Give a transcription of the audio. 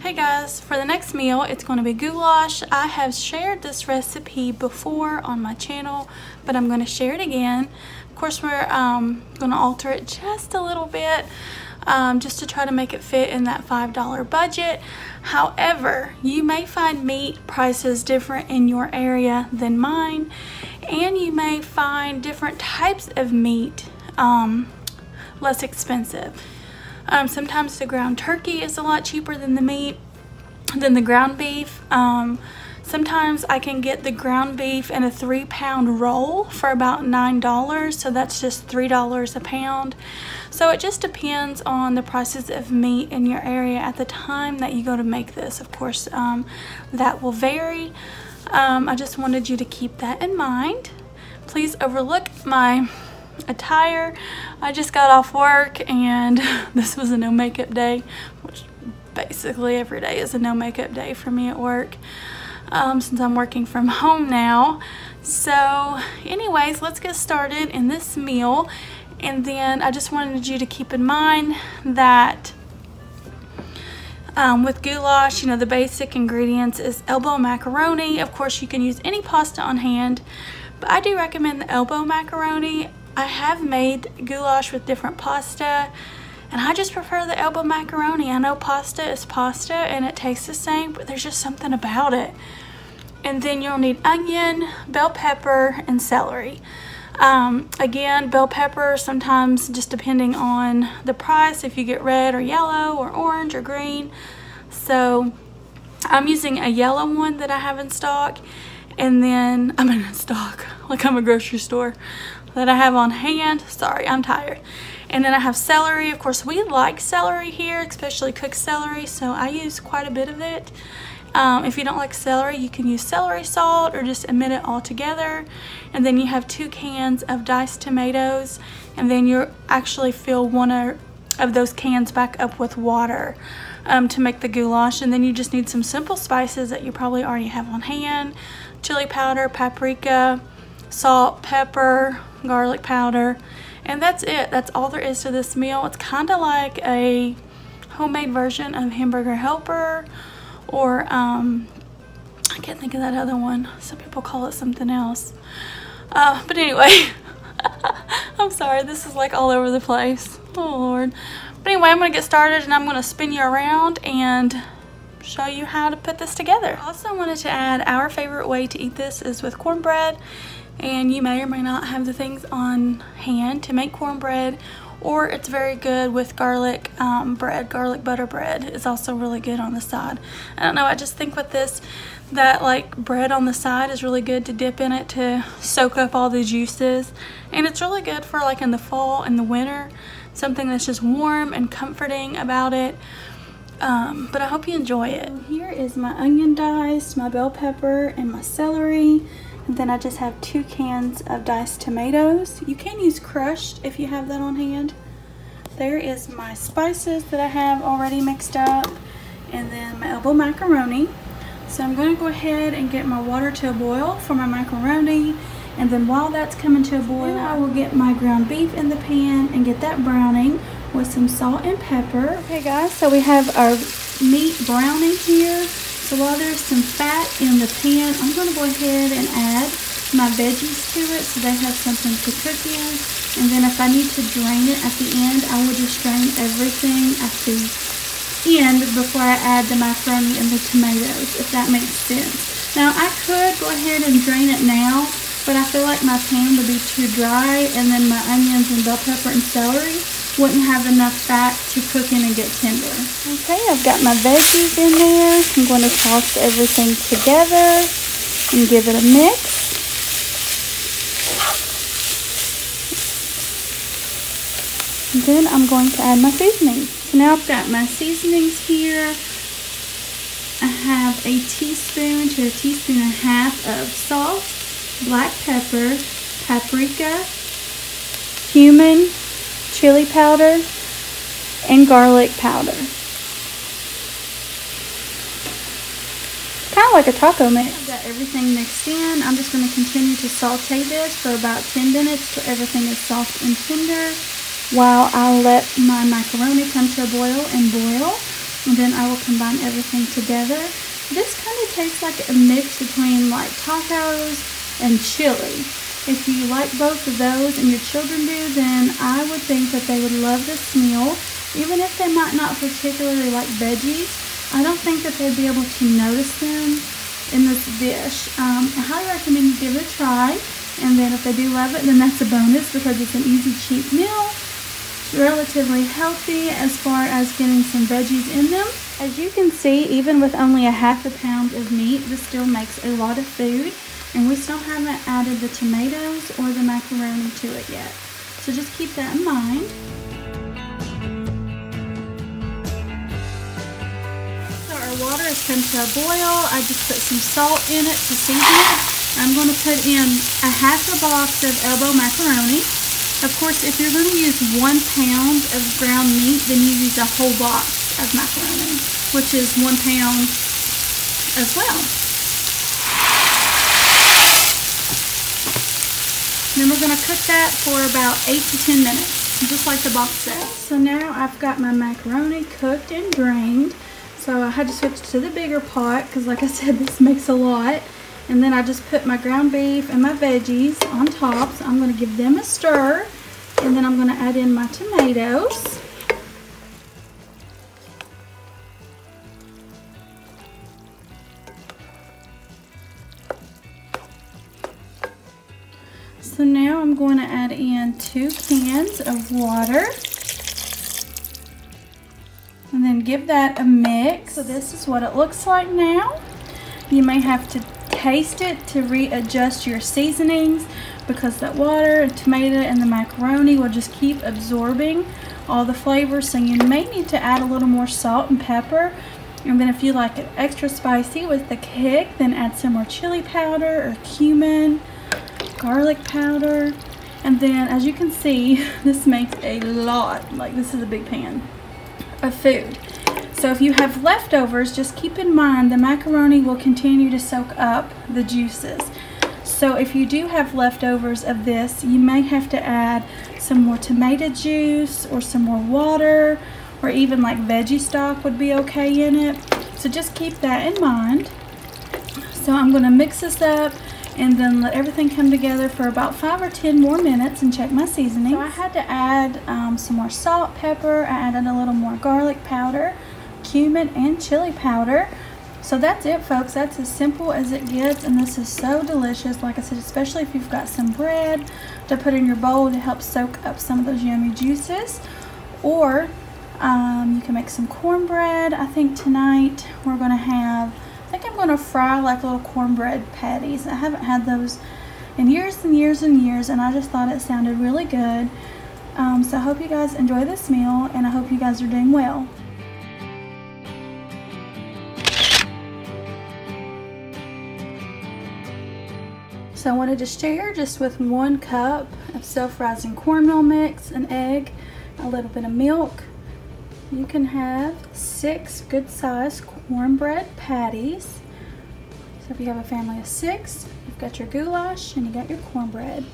Hey guys, for the next meal it's going to be goulash. I have shared this recipe before on my channel, but I'm going to share it again. Of course we're going to alter it just a little bit just to try to make it fit in that $5 budget. However, you may find meat prices different in your area than mine, and you may find different types of meat less expensive. Sometimes the ground turkey is a lot cheaper than the ground beef. Sometimes I can get the ground beef in a 3-pound roll for about $9, so that's just $3 a pound. So it just depends on the prices of meat in your area at the time that you go to make this. Of course, that will vary. I just wanted you to keep that in mind. Please overlook my attire. I just got off work and this was a no makeup day, which basically every day is a no makeup day for me at work, since I'm working from home now. So anyways, let's get started in this meal. And then I just wanted you to keep in mind that with goulash, you know, the basic ingredients is elbow macaroni. Of course you can use any pasta on hand, but I do recommend the elbow macaroni. I have made goulash with different pasta, and I just prefer the elbow macaroni. I know pasta is pasta and it tastes the same, but there's just something about it. And then you'll need onion, bell pepper, and celery. Again, bell pepper, sometimes just depending on the price, if you get red or yellow or orange or green. So I'm using a yellow one that I have in stock, and then I'm in stock, like I'm a grocery store, that I have on hand. Sorry, I'm tired. And then I have celery. Of course, we like celery here, especially cooked celery, so I use quite a bit of it. If you don't like celery, you can use celery salt or just omit it altogether. And then you have 2 cans of diced tomatoes, and then you actually fill one of those cans back up with water to make the goulash. And then you just need some simple spices that you probably already have on hand: chili powder, paprika, salt, pepper, garlic powder, and that's it. That's all there is to this meal. It's kind of like a homemade version of Hamburger Helper, or I can't think of that other one. Some people call it something else. But anyway, I'm sorry, this is like all over the place. Oh Lord. But anyway, I'm gonna get started and I'm gonna spin you around and show you how to put this together. I also wanted to add, our favorite way to eat this is with cornbread. And you may or may not have the things on hand to make cornbread, or it's very good with garlic bread. Garlic butter bread is also really good on the side. I don't know, I just think with this, that like bread on the side is really good to dip in it to soak up all the juices. And it's really good for like in the fall and the winter, something that's just warm and comforting about it. But I hope you enjoy it. Here is my onion diced, my bell pepper, and my celery. And then I just have 2 cans of diced tomatoes. You can use crushed if you have that on hand. There is my spices that I have already mixed up, and then my elbow macaroni. So I'm going to go ahead and get my water to a boil for my macaroni, and then while that's coming to a boil, I will get my ground beef in the pan and get that browning with some salt and pepper. Okay guys, so we have our meat browning here. So while there's some fat in the pan, I'm going to go ahead and add my veggies to it so they have something to cook in. And then if I need to drain it at the end, I will just drain everything at the end before I add the macaroni and the tomatoes, if that makes sense. Now I could go ahead and drain it now, but I feel like my pan would be too dry, and then my onions and bell pepper and celery wouldn't have enough fat to cook in and get tender. Okay, I've got my veggies in there. I'm going to toss everything together and give it a mix. And then I'm going to add my seasonings. So now I've got my seasonings here. I have a teaspoon to a teaspoon and a half of salt, black pepper, paprika, cumin, chili powder, and garlic powder. Kind of like a taco mix. I've got everything mixed in. I'm just going to continue to saute this for about 10 minutes till everything is soft and tender, while I'll let my macaroni come to a boil and boil. and then I will combine everything together. This kind of tastes like a mix between like tacos and chili. If you like both of those and your children do, then I would think that they would love this meal. Even if they might not particularly like veggies, I don't think that they'd be able to notice them in this dish. I highly recommend you give it a try, and then if they do love it, then that's a bonus because it's an easy, cheap meal. Relatively healthy as far as getting some veggies in them. As you can see, even with only a ½ pound of meat, this still makes a lot of food, and we still haven't added the tomatoes or the macaroni to it yet. So just keep that in mind. So our water has come to a boil. I just put some salt in it to season it. I'm going to put in a ½ box of elbow macaroni. Of course, if you're going to use 1 pound of ground meat, then you use a whole box of macaroni, which is 1 pound as well. Then we're going to cook that for about 8 to 10 minutes, just like the box says. So now I've got my macaroni cooked and drained. So I had to switch to the bigger pot because, like I said, this makes a lot. And then I just put my ground beef and my veggies on top. So I'm going to give them a stir. And then I'm going to add in my tomatoes. So now I'm going to add in 2 cans of water. And then give that a mix. So this is what it looks like now. You may have to taste it to readjust your seasonings because that water and tomato and the macaroni will just keep absorbing all the flavors. So you may need to add a little more salt and pepper. And then if you like it extra spicy with the kick, then add some more chili powder or cumin, garlic powder. And then as you can see, this makes a lot, like this is a big pan of food. So if you have leftovers, just keep in mind the macaroni will continue to soak up the juices. So if you do have leftovers of this, you may have to add some more tomato juice or some more water, or even like veggie stock would be okay in it. So just keep that in mind. So I'm going to mix this up and then let everything come together for about 5 or 10 more minutes and check my seasoning. So I had to add some more salt, pepper. I added a little more garlic powder, cumin, and chili powder. So that's it, folks. That's as simple as it gets, and this is so delicious. Like I said, especially if you've got some bread to put in your bowl to help soak up some of those yummy juices. Or you can make some cornbread. I think tonight we're going to have, I think I'm going to fry like little cornbread patties. I haven't had those in years and years and years, and I just thought it sounded really good. So I hope you guys enjoy this meal, and I hope you guys are doing well. So I wanted to share just with 1 cup of self-rising cornmeal mix, an egg, a little bit of milk. You can have 6 good-sized cornbread patties. So if you have a family of 6, you've got your goulash and you got your cornbread.